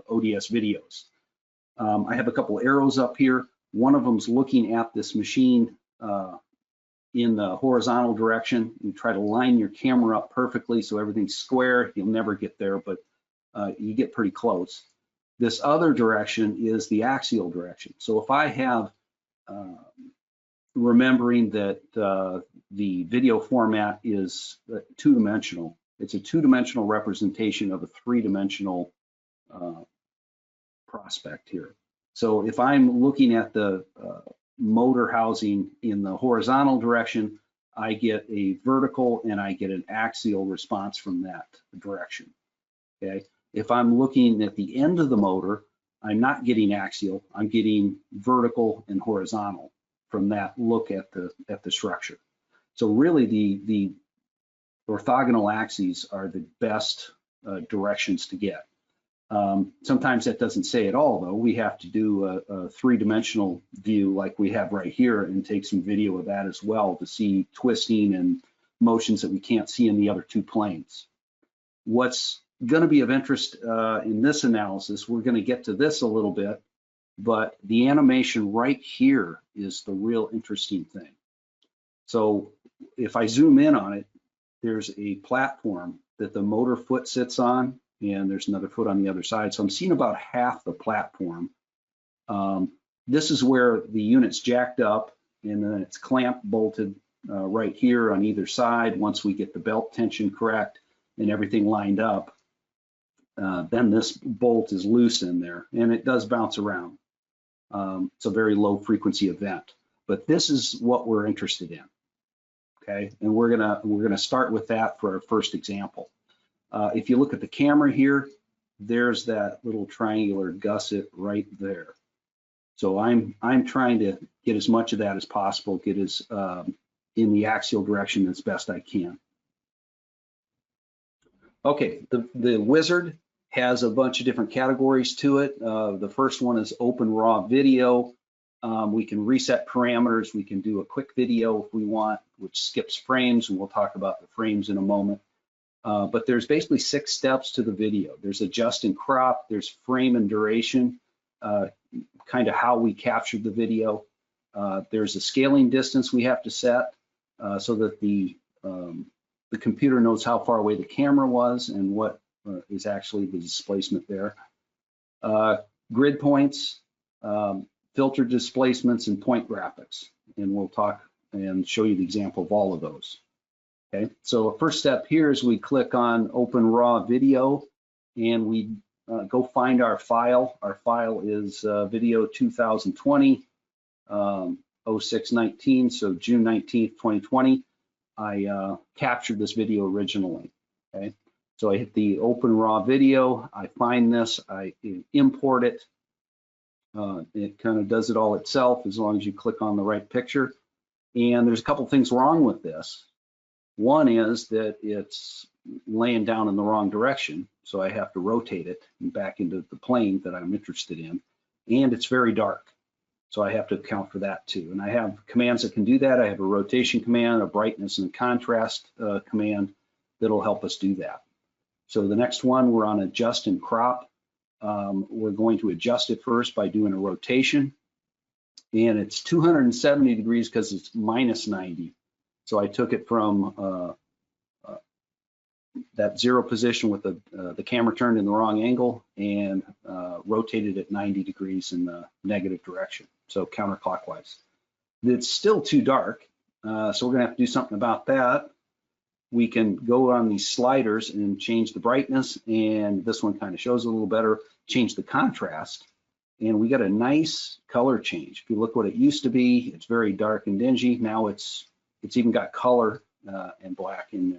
ODS Videos. I have a couple arrows up here. One of them's looking at this machine in the horizontal direction. You try to line your camera up perfectly so everything's square. You'll never get there, but you get pretty close. This other direction is the axial direction. So if I have, remembering that the video format is two-dimensional, it's a two-dimensional representation of a three-dimensional prospect here. So if I'm looking at the motor housing in the horizontal direction, I get a vertical and I get an axial response from that direction. Okay. If I'm looking at the end of the motor, I'm not getting axial, I'm getting vertical and horizontal from that look at the structure. So really the orthogonal axes are the best directions to get. Sometimes that doesn't say it all though. We have to do a three-dimensional view like we have right here and take some video of that as well to see twisting and motions that we can't see in the other two planes. What's going to be of interest in this analysis, we're going to get to this a little bit, but the animation right here is the real interesting thing. So if I zoom in on it, there's a platform that the motor foot sits on, and there's another foot on the other side. So I'm seeing about half the platform. This is where the unit's jacked up, and then it's clamped, bolted right here on either side. Once we get the belt tension correct and everything lined up, then this bolt is loose in there, and it does bounce around. It's a very low frequency event, but this is what we're interested in. Okay, and we're gonna start with that for our first example. If you look at the camera here, there's that little triangular gusset right there. So I'm trying to get as much of that as possible, get as in the axial direction as best I can. Okay, the wizard has a bunch of different categories to it. The first one is open raw video. We can reset parameters. We can do a quick video if we want, which skips frames, and we'll talk about the frames in a moment. But there's basically 6 steps to the video. There's adjust and crop, there's frame and duration, kind of how we captured the video. There's a scaling distance we have to set so that the computer knows how far away the camera was and what is actually the displacement there. Grid points, filter displacements, and point graphics. And we'll talk and show you the example of all of those. Okay, so the first step here is we click on Open Raw Video, and we go find our file. Our file is video 2020, 0619, so June 19th, 2020. I captured this video originally. Okay, so I hit the Open Raw Video, I find this, I import it. It kind of does it all itself as long as you click on the right picture. And there's a couple things wrong with this. One is that it's laying down in the wrong direction, so I have to rotate it and back into the plane that I'm interested in, and it's very dark, so I have to account for that too. And I have commands that can do that. I have a rotation command, a brightness and contrast command that'll help us do that. So the next one, we're on adjust and crop. We're going to adjust it first by doing a rotation, and it's 270 degrees because it's minus 90. So I took it from that 0 position with the camera turned in the wrong angle and rotated it 90 degrees in the negative direction, so counterclockwise. It's still too dark, so we're gonna have to do something about that. We can go on these sliders and change the brightness, and this one kind of shows a little better, change the contrast, and we got a nice color change. If you look what it used to be, it's very dark and dingy. Now it's even got color and black in there.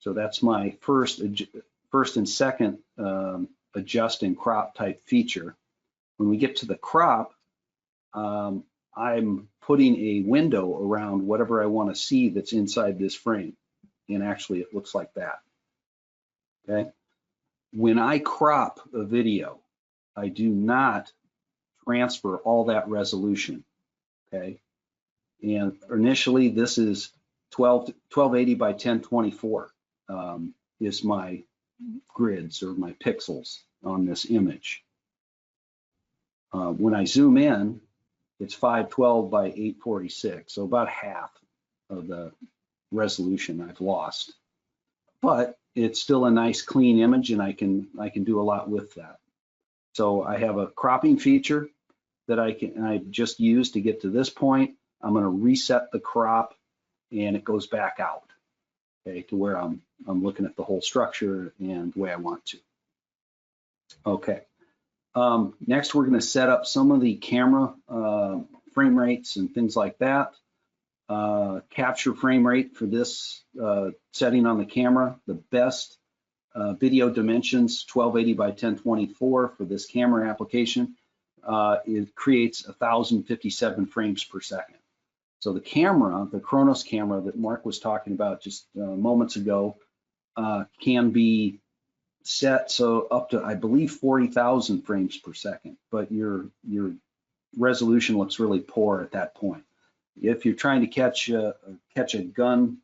So that's my first and second adjust and crop type feature. When we get to the crop, I'm putting a window around whatever I want to see that's inside this frame. And actually it looks like that. Okay. When I crop a video, I do not transfer all that resolution. Okay. And initially, this is 1280 by 1024 is my grids or my pixels. on this image. When I zoom in, it's 512 by 846, so about half of the resolution I've lost. But it's still a nice clean image, and I can do a lot with that. So I have a cropping feature that I just used to get to this point. I'm going to reset the crop, and it goes back out, okay, to where I'm looking at the whole structure and the way I want to. Okay. Next, we're going to set up some of the camera frame rates and things like that. Capture frame rate for this setting on the camera. The best video dimensions, 1280 by 1024 for this camera application. It creates 1057 frames per second. So the camera, the Kronos camera that Mark was talking about just moments ago, can be set so up to, I believe, 40,000 frames per second, but your resolution looks really poor at that point. If you're trying to catch a gun,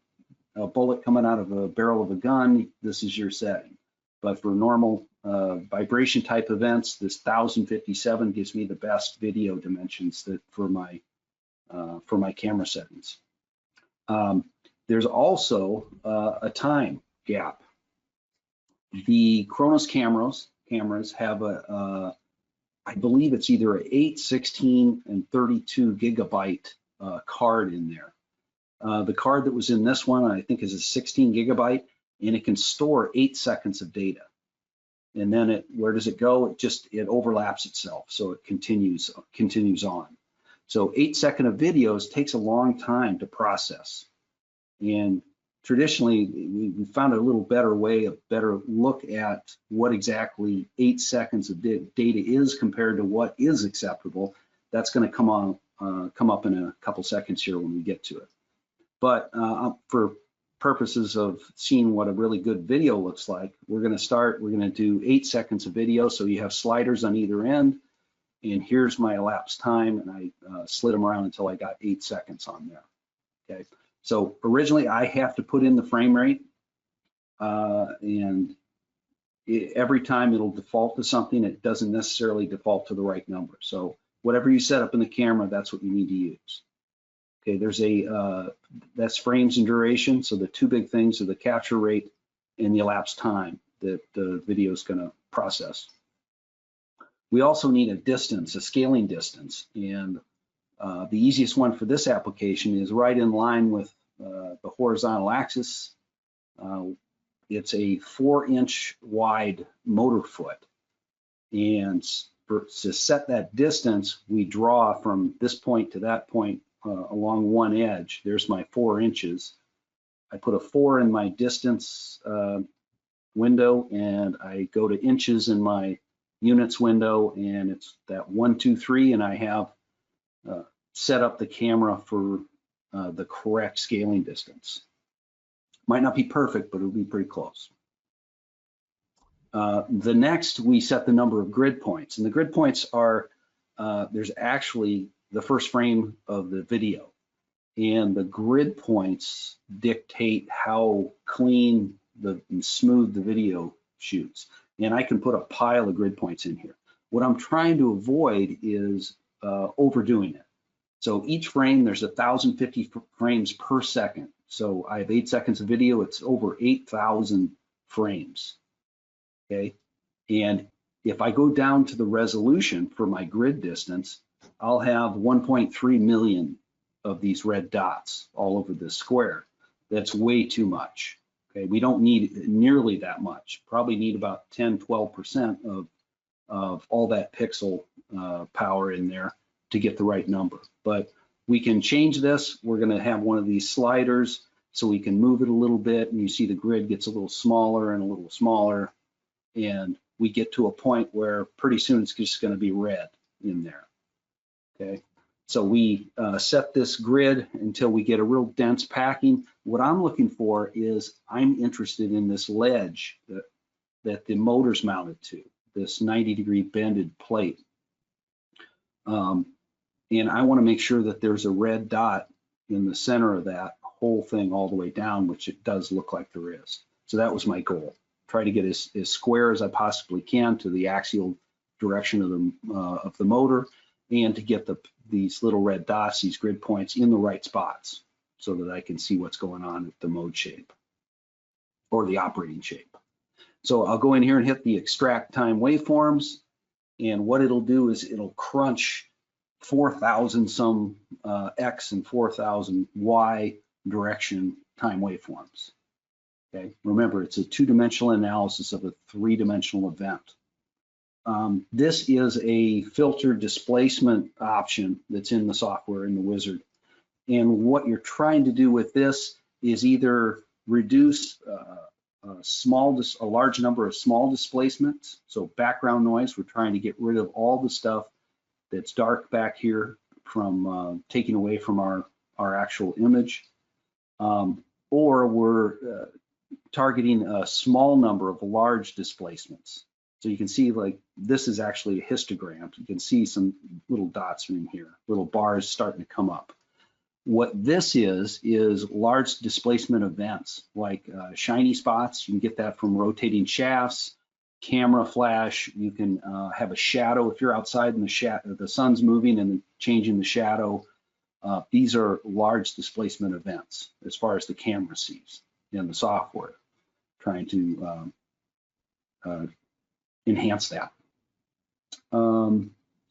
a bullet coming out of a barrel of a gun, this is your setting. But for normal vibration type events, this 1057 gives me the best video dimensions that for my camera settings. There's also a time gap. The Kronos cameras have I believe it's either an 8, 16, and 32 gigabyte card in there. The card that was in this one, I think, is a 16 gigabyte, and it can store 8 seconds of data. And then where does it go? It overlaps itself, so it continues on. So 8 seconds of videos takes a long time to process. And traditionally, we found a little better way, a better look at what exactly 8 seconds of data is compared to what is acceptable. That's going to come up in a couple seconds here when we get to it. But for purposes of seeing what a really good video looks like, we're going to do 8 seconds of video. So you have sliders on either end, and here's my elapsed time, and I slid them around until I got 8 seconds on there. Okay. So originally I have to put in the frame rate, and every time it'll default to something. It doesn't necessarily default to the right number. So whatever you set up in the camera, that's what you need to use. Okay, there's that's frames and duration. So the two big things are the capture rate and the elapsed time that the video is going to process. We also need a distance, a scaling distance, and the easiest one for this application is right in line with the horizontal axis. It's a 4-inch wide motor foot, and to set that distance, we draw from this point to that point along one edge. There's my 4 inches. I put a 4 in my distance window, and I go to inches in my units window, and it's that 1, 2, 3, and I have set up the camera for the correct scaling distance. Might not be perfect, but it'll be pretty close. The next, we set the number of grid points, and the grid points are, there's actually the first frame of the video, and the grid points dictate how clean and smooth the video shoots. And I can put a pile of grid points in here. What I'm trying to avoid is overdoing it. So each frame, there's 1,050 frames per second. So I have 8 seconds of video, it's over 8,000 frames, okay? And if I go down to the resolution for my grid distance, I'll have 1.3 million of these red dots all over this square. That's way too much, okay? We don't need nearly that much, probably need about 10, 12% of all that pixel power in there to get the right number. But we can change this. We're going to have one of these sliders so we can move it a little bit, and you see the grid gets a little smaller and a little smaller, and we get to a point where pretty soon it's just going to be red in there. Okay, so we set this grid until we get a real dense packing. What I'm looking for is I'm interested in this ledge that the motor's mounted to, this 90-degree bended plate. And I want to make sure that there's a red dot in the center of that whole thing all the way down, which it does look like there is. So that was my goal. try to get as square as I possibly can to the axial direction of the motor, and to get these little red dots, these grid points, in the right spots so that I can see what's going on with the mode shape or the operating shape. So I'll go in here and hit the extract time waveforms, and what it'll do is it'll crunch 4,000 some X and 4,000 Y direction time waveforms. Okay, remember, it's a two-dimensional analysis of a three-dimensional event. This is a filter displacement option that's in the software in the wizard. And what you're trying to do with this is either reduce a large number of small displacements. So background noise, we're trying to get rid of all the stuff that's dark back here from taking away from our actual image. Or we're targeting a small number of large displacements. So you can see, like, this is actually a histogram. You can see some little dots in here, little bars starting to come up. What this is large displacement events, like shiny spots. You can get that from rotating shafts, camera flash. You can have a shadow if you're outside and the sun's moving and changing the shadow. These are large displacement events as far as the camera sees in the software, trying to enhance that.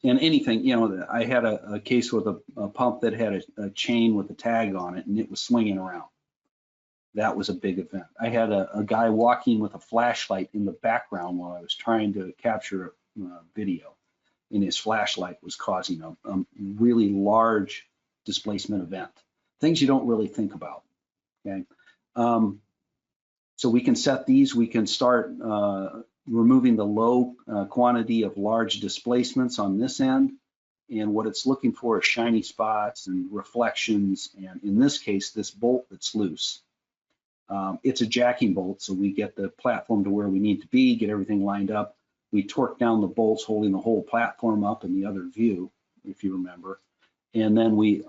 And anything, you know, I had a case with a pump that had a chain with a tag on it, and it was swinging around. That was a big event. I had a guy walking with a flashlight in the background while I was trying to capture a video, and his flashlight was causing a really large displacement event. Things you don't really think about, okay? So we can set these, we can start removing the low quantity of large displacements on this end, and what it's looking for is shiny spots and reflections, and in this case, this bolt that's loose. It's a jacking bolt, so we get the platform to where we need to be, get everything lined up. We torque down the bolts holding the whole platform up in the other view, if you remember, and then we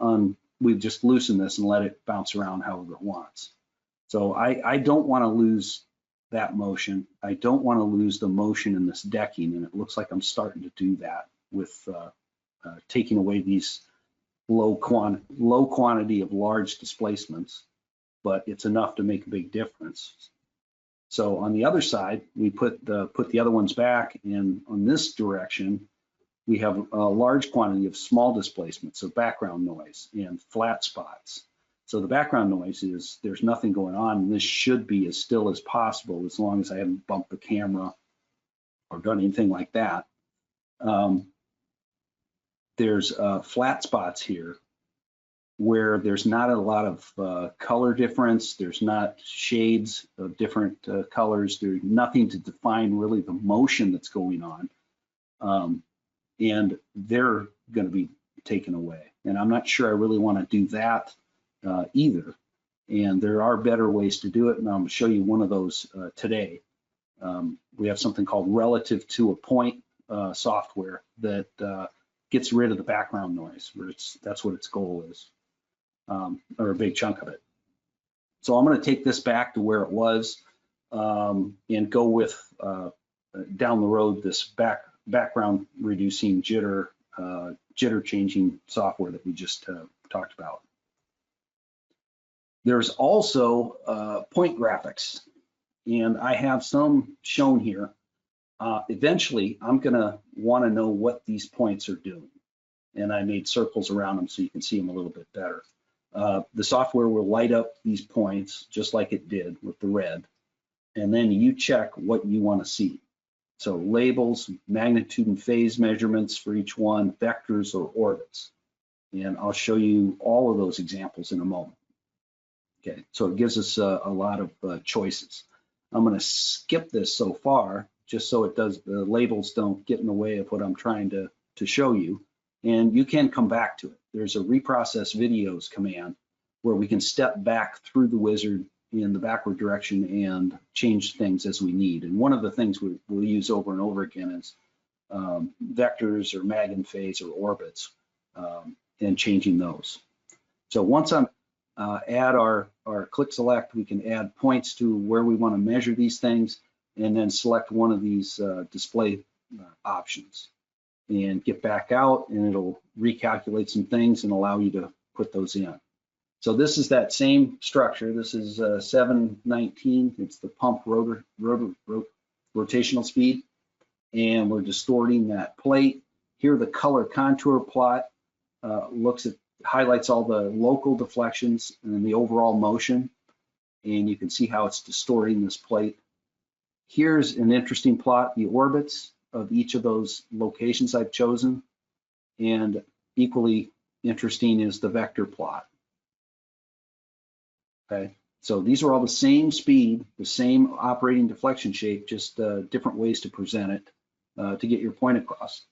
just loosen this and let it bounce around however it wants. So I don't want to lose that motion. I don't want to lose the motion in this decking, and it looks like I'm starting to do that with taking away these low quantity of large displacements, but it's enough to make a big difference. So on the other side, we put the other ones back, and on this direction, we have a large quantity of small displacements, so background noise and flat spots. So the background noise is there's nothing going on, and this should be as still as possible as long as I haven't bumped the camera or done anything like that. There's flat spots here where there's not a lot of color difference. There's not shades of different colors. There's nothing to define really the motion that's going on. And they're going to be taken away. And I'm not sure I really want to do that either. And there are better ways to do it, and I'm going to show you one of those today. We have something called relative to a point software that gets rid of the background noise, where that's what its goal is, or a big chunk of it. So I'm going to take this back to where it was and go with down the road this background reducing jitter changing software that we just talked about. There's also point graphics, and I have some shown here. Eventually, I'm going to want to know what these points are doing, and I made circles around them so you can see them a little bit better. The software will light up these points just like it did with the red, and then you check what you want to see. So labels, magnitude and phase measurements for each one, vectors or orbits. And I'll show you all of those examples in a moment. Okay, so it gives us a lot of choices. I'm going to skip this so far, just so the labels don't get in the way of what I'm trying to show you. And you can come back to it. There's a reprocess videos command where we can step back through the wizard in the backward direction and change things as we need. And one of the things we'll use over and over again is vectors or mag and phase or orbits, and changing those. So once I'm add our click select, we can add points to where we want to measure these things, and then select one of these display options and get back out, and it'll recalculate some things and allow you to put those in. So this is that same structure. This is 719. It's the pump rotational speed, and we're distorting that plate. Here the color contour plot highlights all the local deflections and then the overall motion, and you can see how it's distorting this plate. Here's an interesting plot, the orbits of each of those locations I've chosen, and equally interesting is the vector plot. Okay, so these are all the same speed, the same operating deflection shape, just different ways to present it to get your point across.